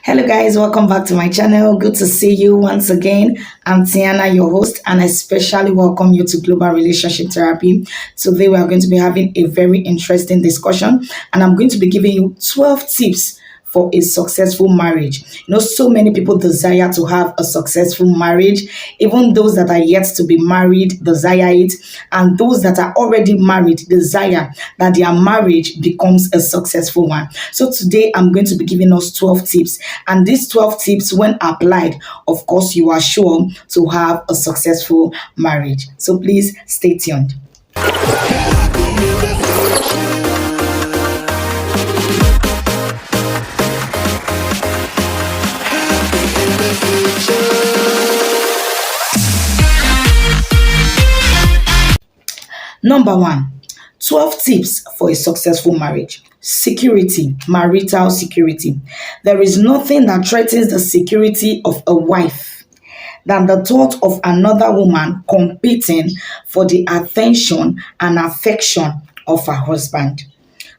Hello, guys, welcome back to my channel. Good to see you once again. I'm Tiana, your host, and I especially welcome you to Global Relationship Therapy. Today, we are going to be having a very interesting discussion, and I'm going to be giving you 12 tips for a successful marriage. So many people desire to have a successful marriage. Even those that are yet to be married desire it, and those that are already married desire that their marriage becomes a successful one. So today I'm going to be giving us 12 tips, and these 12 tips, when applied, of course, you are sure to have a successful marriage. So please stay tuned. Number one, 12 tips for a successful marriage. Security, marital security. There is nothing that threatens the security of a wife than the thought of another woman competing for the attention and affection of her husband.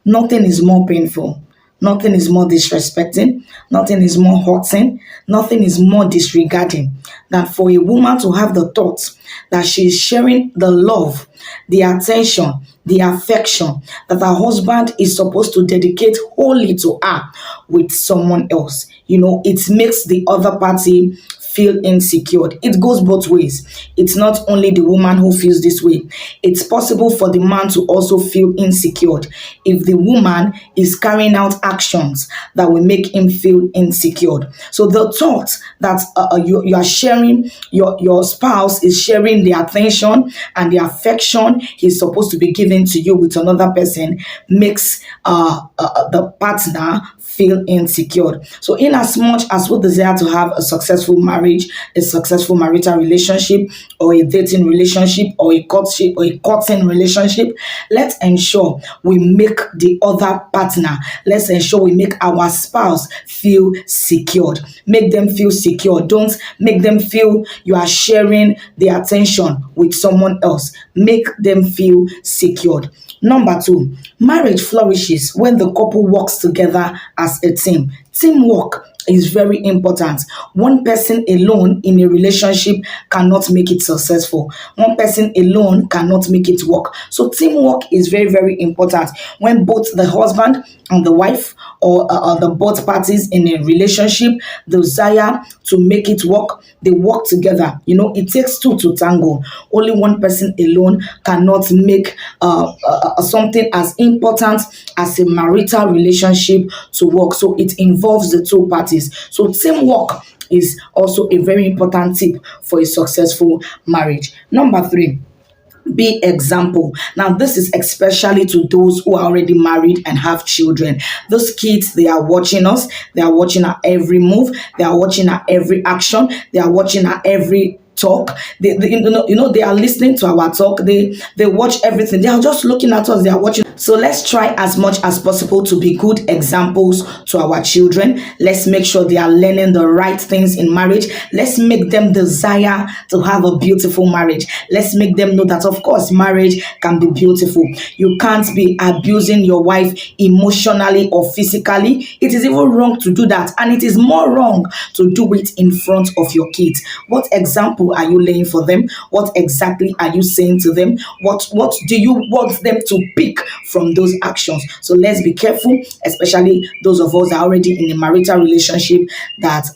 Nothing is more painful. Nothing is more disrespecting. Nothing is more hurting. Nothing is more disregarding than for a woman to have the thought that she is sharing the love, the attention, the affection that her husband is supposed to dedicate wholly to her with someone else. It makes the other party feel insecure. It goes both ways. It's not only the woman who feels this way. It's possible for the man to also feel insecure if the woman is carrying out actions that will make him feel insecure. So the thought that you are sharing, your spouse is sharing the attention and the affection he's supposed to be giving to you with another person makes the partner feel insecure. So in as much as we desire to have a successful marriage, a successful marital relationship, or a dating relationship, or a courtship, or a courting relationship, let's ensure we make the other partner, let's ensure we make our spouse feel secured. Make them feel secure. Don't make them feel you are sharing the attention with someone else. Make them feel secured. Number two, marriage flourishes when the couple works together as a team. Teamwork is very important. One person alone in a relationship cannot make it successful. One person alone cannot make it work. So teamwork is very, very important. When both the husband and the wife or the both parties in a relationship desire to make it work, they work together. It takes two to tango. Only one person alone cannot make something as important as a marital relationship to work. So it involves the two parties. So teamwork is also a very important tip for a successful marriage. Number three, be example. Now, this is especially to those who are already married and have children. Those kids, they are watching us. They are watching our every move. They are watching our every action. They are watching our every talk. They are listening to our talk. They watch everything. They are just looking at us. They are watching. So let's try as much as possible to be good examples to our children. Let's make sure they are learning the right things in marriage. Let's make them desire to have a beautiful marriage. Let's make them know that, of course, marriage can be beautiful. You can't be abusing your wife emotionally or physically. It is even wrong to do that. And it is more wrong to do it in front of your kids. What example are you laying for them? What exactly are you saying to them? What do you want them to pick from those actions? So let's be careful, especially those of us that are already in a marital relationship that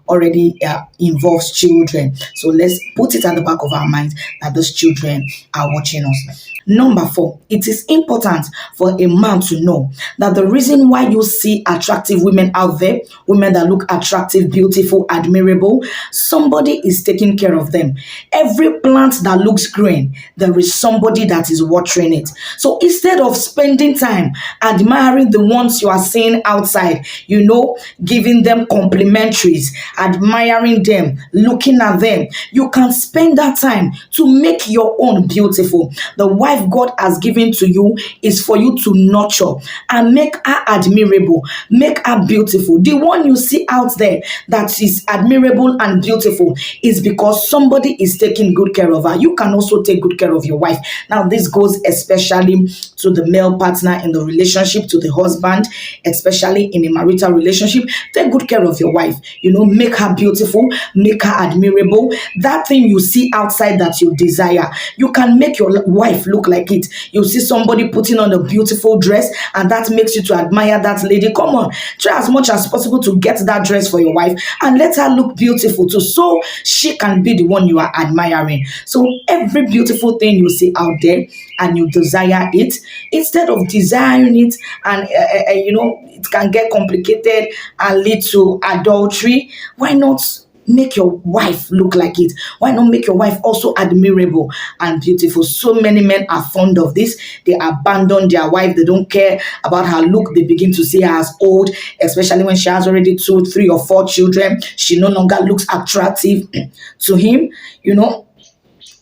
already involves children. So let's put it at the back of our minds that those children are watching us. Number four, it is important for a man to know that the reason why you see attractive women out there, women that look attractive, beautiful, admirable, somebody is taking care of them. Every plant that looks green, there is somebody that is watering it. So instead of spending time admiring the ones you are seeing outside, giving them complimentaries, admiring them, looking at them, you can spend that time to make your own beautiful. The wife God has given to you is for you to nurture and make her admirable, make her beautiful. The one you see out there that is admirable and beautiful is because somebody is taking good care of her, you can also take good care of your wife. Now, this goes especially to the male partner in the relationship, to the husband, especially in a marital relationship. Take good care of your wife. Make her beautiful, make her admirable. That thing you see outside that you desire, you can make your wife look like it. You see somebody putting on a beautiful dress, and that makes you to admire that lady. Come on, try as much as possible to get that dress for your wife and let her look beautiful too, so she can be the one you are admiring. So every beautiful thing you see out there and you desire it, instead of desiring it, and it can get complicated and lead to adultery, why not make your wife look like it? Why not make your wife also admirable and beautiful? So many men are fond of this. They abandon their wife. They don't care about her look. They begin to see her as old, especially when she has already 2, 3, or 4 children. She no longer looks attractive to him,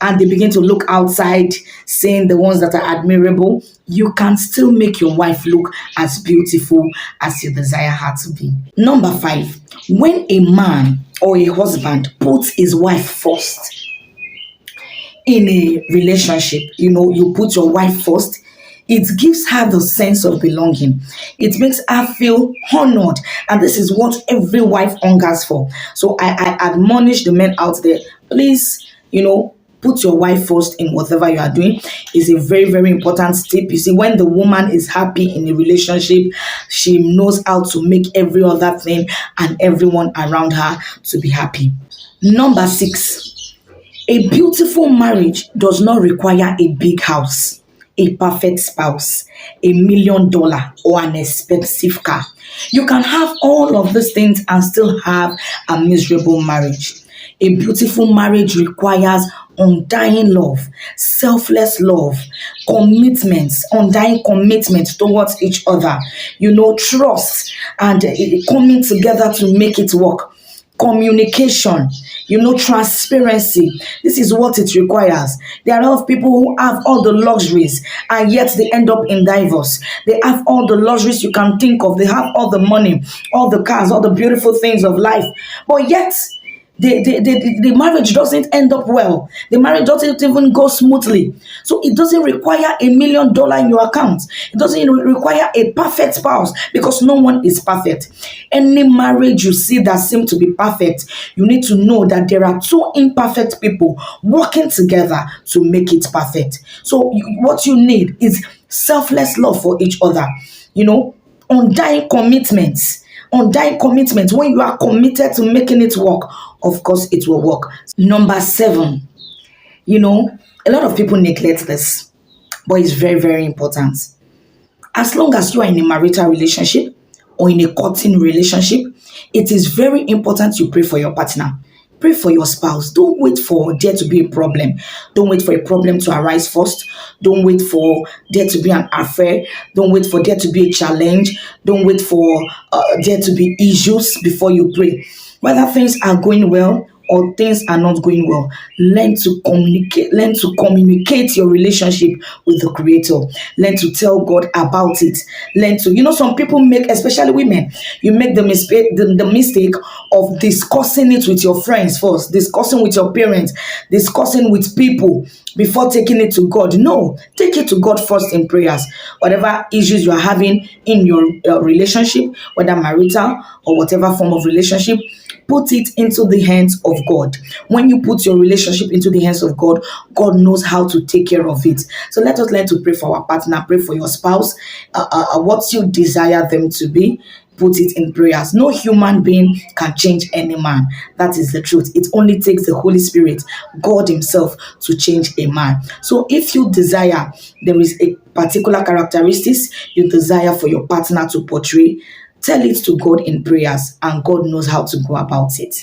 and they begin to look outside, seeing the ones that are admirable. You can still make your wife look as beautiful as you desire her to be. Number 5, when a man or a husband puts his wife first in a relationship, you put your wife first, it gives her the sense of belonging. It makes her feel honored. And this is what every wife hungers for. So I admonish the men out there, please, put your wife first in whatever you are doing. Is a very, very important step. You see, when the woman is happy in a relationship, she knows how to make every other thing and everyone around her to be happy. Number 6, a beautiful marriage does not require a big house, a perfect spouse, $1 million, or an expensive car. You can have all of these things and still have a miserable marriage. A beautiful marriage requires undying love, selfless love, commitments, undying commitment towards each other, trust, and coming together to make it work. Communication, transparency. This is what it requires. There are a lot of people who have all the luxuries and yet they end up in divorce. They have all the luxuries you can think of. They have all the money, all the cars, all the beautiful things of life. But yet, the marriage doesn't end up well. The marriage doesn't even go smoothly. So it doesn't require $1 million in your account. It doesn't require a perfect spouse, because no one is perfect. Any marriage you see that seems to be perfect, you need to know that there are 2 imperfect people working together to make it perfect. So what you need is selfless love for each other, undying commitments. Undying commitment. When you are committed to making it work, of course it will work. Number 7, a lot of people neglect this, but it's very, very important. As long as you are in a marital relationship or in a courting relationship, it is very important you pray for your partner. Pray for your spouse. Don't wait for there to be a problem. Don't wait for a problem to arise first. Don't wait for there to be an affair. Don't wait for there to be a challenge. Don't wait for there to be issues before you pray. Whether things are going well or things are not going well, learn to communicate. Learn to communicate your relationship with the Creator. Learn to tell God about it. Learn to, some people make, especially women, you make the mistake of discussing it with your friends first, discussing with your parents, discussing with people before taking it to God. No, take it to God first in prayers. Whatever issues you are having in your relationship, whether marital or whatever form of relationship, put it into the hands of God. When you put your relationship into the hands of God, God knows how to take care of it. So let us learn to pray for our partner, pray for your spouse, what you desire them to be. Put it in prayers. No human being can change any man. That is the truth. It only takes the Holy Spirit, God Himself, to change a man. So if you desire, there is a particular characteristics you desire for your partner to portray, tell it to God in prayers, and God knows how to go about it.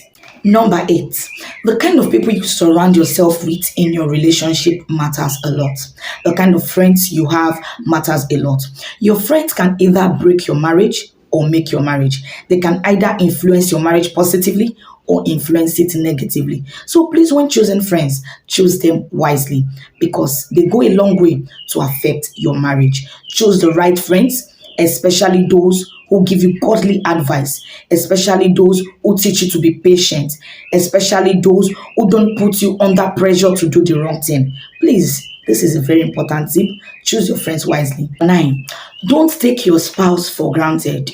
Number 8, the kind of people you surround yourself with in your relationship matters a lot. The kind of friends you have matters a lot. Your friends can either break your marriage or make your marriage. They can either influence your marriage positively or influence it negatively. So please, when choosing friends, choose them wisely, because they go a long way to affect your marriage. Choose the right friends, especially those who give you godly advice, especially those who teach you to be patient, especially those who don't put you under pressure to do the wrong thing. Please, this is a very important tip. Choose your friends wisely. 9, don't take your spouse for granted.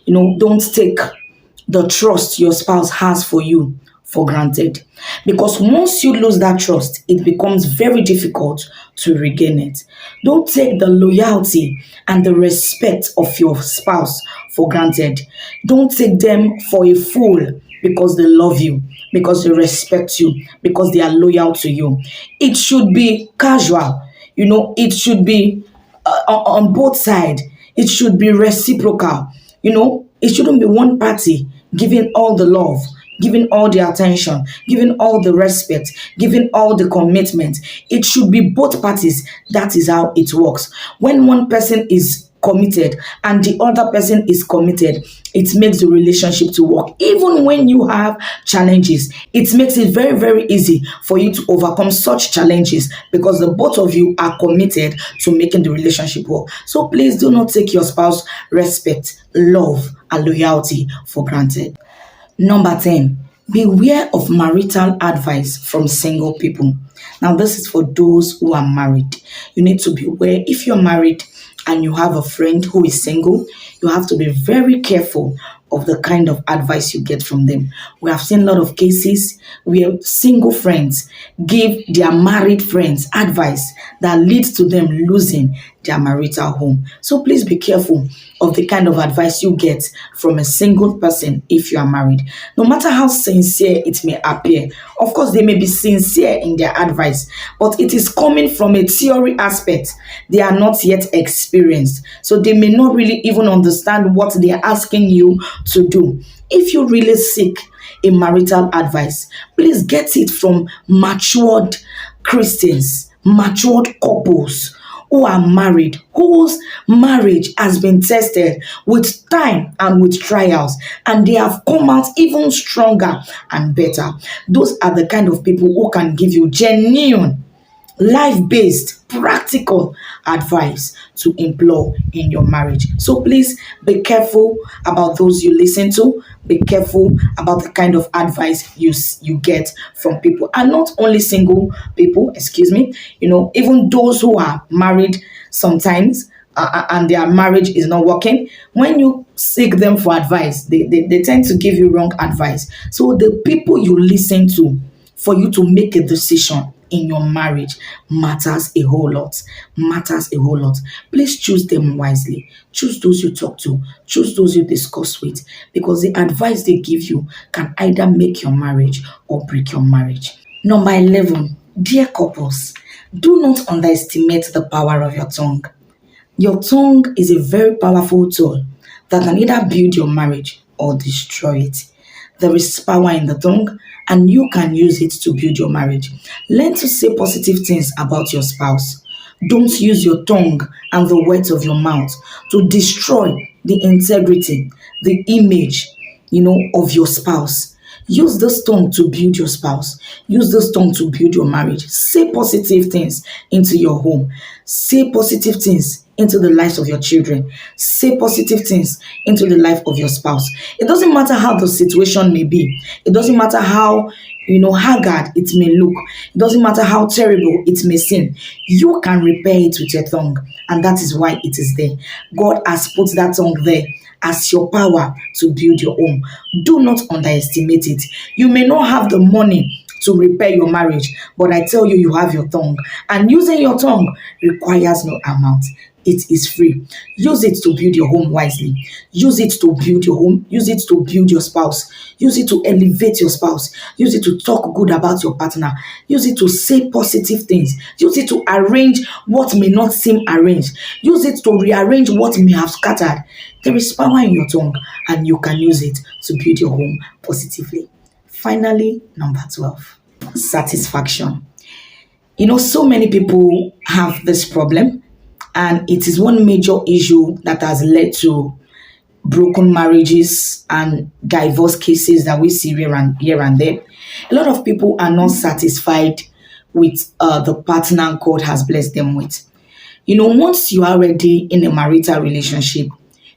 Don't take the trust your spouse has for you for granted. Because once you lose that trust, it becomes very difficult to regain it. Don't take the loyalty and the respect of your spouse for granted. Don't take them for a fool because they love you, because they respect you, because they are loyal to you. It should be casual. It should be on both sides. It should be reciprocal. It shouldn't be one party giving all the love, giving all the attention, giving all the respect, giving all the commitment. It should be both parties. That is how it works. When one person is committed and the other person is committed, it makes the relationship to work. Even when you have challenges, it makes it very, very easy for you to overcome such challenges because the both of you are committed to making the relationship work. So please do not take your spouse respect, love, and loyalty for granted. Number 10, beware of marital advice from single people. Now, this is for those who are married. You need to beware. If you're married and you have a friend who is single, you have to be very careful of the kind of advice you get from them. We have seen a lot of cases where single friends give their married friends advice that leads to them losing their marital home. So please be careful of the kind of advice you get from a single person if you are married. No matter how sincere it may appear, of course, they may be sincere in their advice, but it is coming from a theory aspect. They are not yet experienced, so they may not really even understand what they are asking you to do. If you really seek a marital advice, please get it from matured Christians, matured couples who are married, whose marriage has been tested with time and with trials, and they have come out even stronger and better. Those are the kind of people who can give you genuine, life-based, practical advice to employ in your marriage. So please be careful about those you listen to. Be careful about the kind of advice you get from people, and not only single people. Excuse me. Even those who are married sometimes. And their marriage is not working, when you seek them for advice, they tend to give you wrong advice. So the people you listen to for you to make a decision in your marriage matters a whole lot. Matters a whole lot. Please choose them wisely. Choose those you talk to. Choose those you discuss with, because the advice they give you can either make your marriage or break your marriage. Number 11, dear couples, do not underestimate the power of your tongue. Your tongue is a very powerful tool that can either build your marriage or destroy it. There is power in the tongue, and you can use it to build your marriage. Learn to say positive things about your spouse. Don't use your tongue and the words of your mouth to destroy the integrity, the image, of your spouse. Use this tongue to build your spouse. Use this tongue to build your marriage. Say positive things into your home. Say positive things into the lives of your children. Say positive things into the life of your spouse. It doesn't matter how the situation may be. It doesn't matter how, haggard it may look. It doesn't matter how terrible it may seem. You can repair it with your tongue, and that is why it is there. God has put that tongue there as your power to build your home. Do not underestimate it. You may not have the money to repair your marriage, but I tell you, you have your tongue, and using your tongue requires no amount. It is free. Use it to build your home wisely. Use it to build your home. Use it to build your spouse. Use it to elevate your spouse. Use it to talk good about your partner. Use it to say positive things. Use it to arrange what may not seem arranged. Use it to rearrange what may have scattered. There is power in your tongue, and you can use it to build your home positively. Finally, number 12, satisfaction. So many people have this problem, and it is one major issue that has led to broken marriages and divorce cases that we see here and there. A lot of people are not satisfied with the partner God has blessed them with. Once you are already in a marital relationship,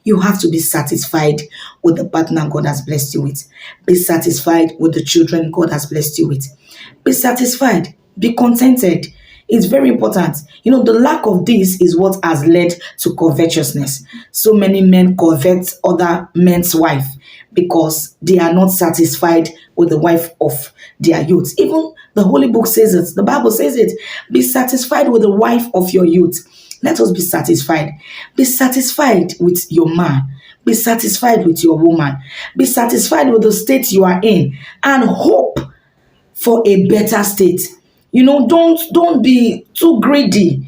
You have to be satisfied with the partner God has blessed you with. Be satisfied with the children God has blessed you with. Be satisfied. Be contented. It's very important. The lack of this is what has led to covetousness. So many men covet other men's wife because they are not satisfied with the wife of their youth. Even the Holy Book says it, the Bible says it. Be satisfied with the wife of your youth. Let us be satisfied. Be satisfied with your man. Be satisfied with your woman. Be satisfied with the state you are in and hope for a better state. Don't be too greedy.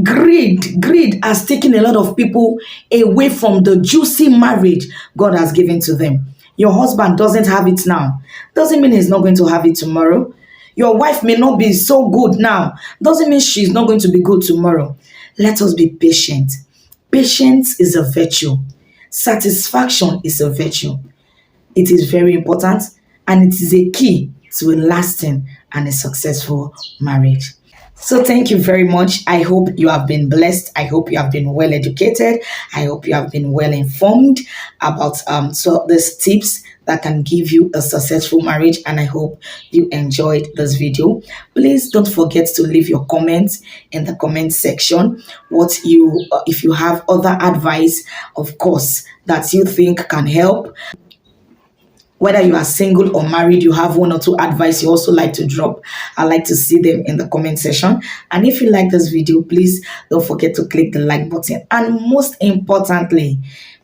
Greed has taken a lot of people away from the juicy marriage God has given to them. Your husband doesn't have it now. Doesn't mean he's not going to have it tomorrow. Your wife may not be so good now. Doesn't mean she's not going to be good tomorrow. Let us be patient. Patience is a virtue. Satisfaction is a virtue. It is very important and it is a key to a lasting and a successful marriage. So thank you very much. I hope you have been blessed. I hope you have been well educated. I hope you have been well informed about these tips that can give you a successful marriage, and I hope you enjoyed this video. Please don't forget to leave your comments in the comment section. If you have other advice, of course, that you think can help. Whether you are single or married, you have one or two advice you also like to drop. I like to see them in the comment section. And if you like this video, please don't forget to click the like button. And most importantly,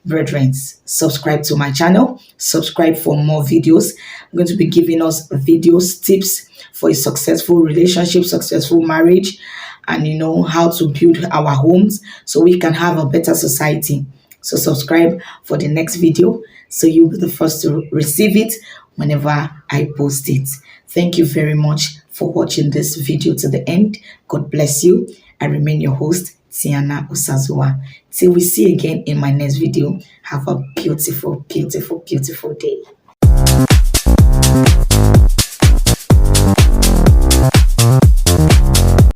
brethren, subscribe to my channel. Subscribe for more videos. I'm going to be giving us videos, tips for a successful relationship, successful marriage, and how to build our homes so we can have a better society. So subscribe for the next video so you'll be the first to receive it whenever I post it. Thank you very much for watching this video to the end. God bless you. I remain your host, Tiana Osazua. Till we see again in my next video, have a beautiful, beautiful, beautiful day.